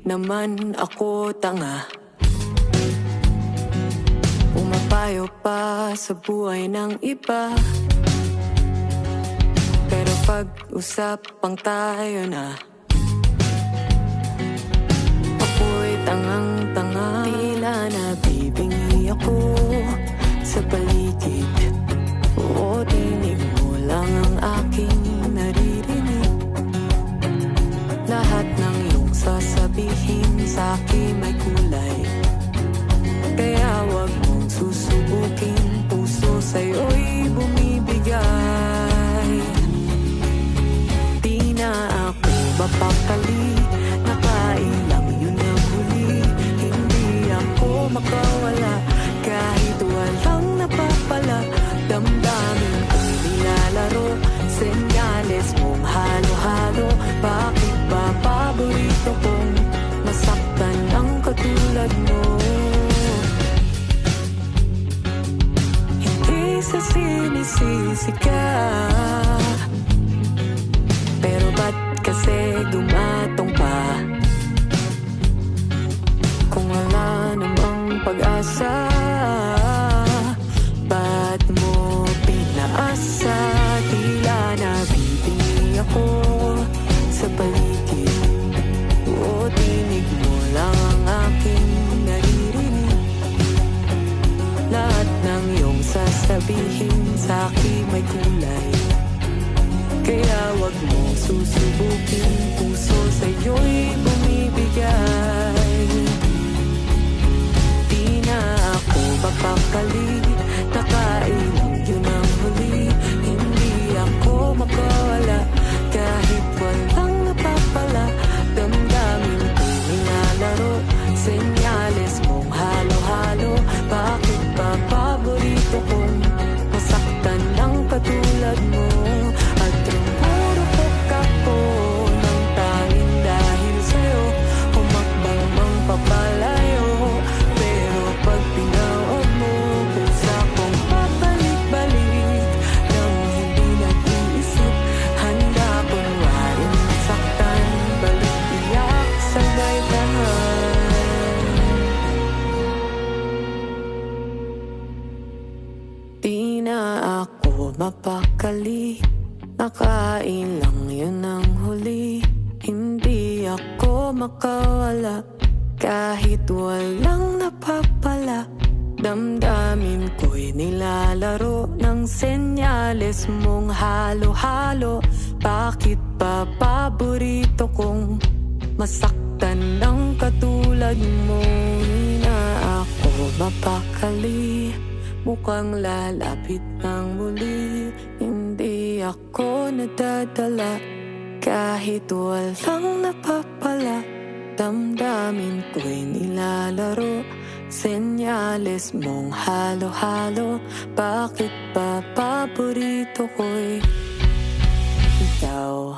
Naman ako tanga, pumapayo pa sa buhay ng iba. Pero pag-usapang tayo na, ako'y tangang-tanga. Tila nabibingi ako sa paligid. Oo, tinig mo lang ang aking naririnig. Lahat ng iyong sasabihin sa'kin may kulay, kaya wag mong susubukin. Puso sa'yo'y bumibigay. Di na ako mapakali, nakailang yun ang huli. Hindi ako makawala kahit walang napapala. Damdamin ko'y nilalaro, senyales mong halo-halo. Bakit ba paborito kong masaktan ang katulad mo? Hindi sa sinisisi ka, pero ba't kasi gumatong pa? Kung wala namang pag-asa, ba't mo pinaasa? Tila nabibingi ako sa paligid. Oo, tinig mo lang ang aking naririnig. Lahat ng iyong sasabihin sa'kin may kulay, kaya wag mong susubukin. Puso sa'yo'y bumibigay. Di na ako mapakali, nakailang yun ang huli. Hindi ako makawala kahit walang napapala. Damdamin ko'y nilalaro, senyales mong halo-halo. Bakit ba paborito kong masaktan ng katulad mo? At rumurupok ako ng tanging dahil sa'yo, humakbang mang papalayo. Pero pag pinawag mo, pusa kong papalik-balik. Nang hindi nag-iisip, handa kunwaring masaktan. Balik iyak, sabay tahan. Di na ako mapakali, nakailang yun ang huli. Hindi ako makawala kahit walang napapala. Damdamin ko'y nilalaro ng senyales mong halo-halo. Bakit ba paborito kong masaktan ng katulad mo? Di na ako mapakali, mukhang lalapit ng muli. Hindi ako nadadala kahit walang napapala. Damdamin ko'y nilalaro, senyales mong halo-halo. Bakit ba paborito ko'y ikaw?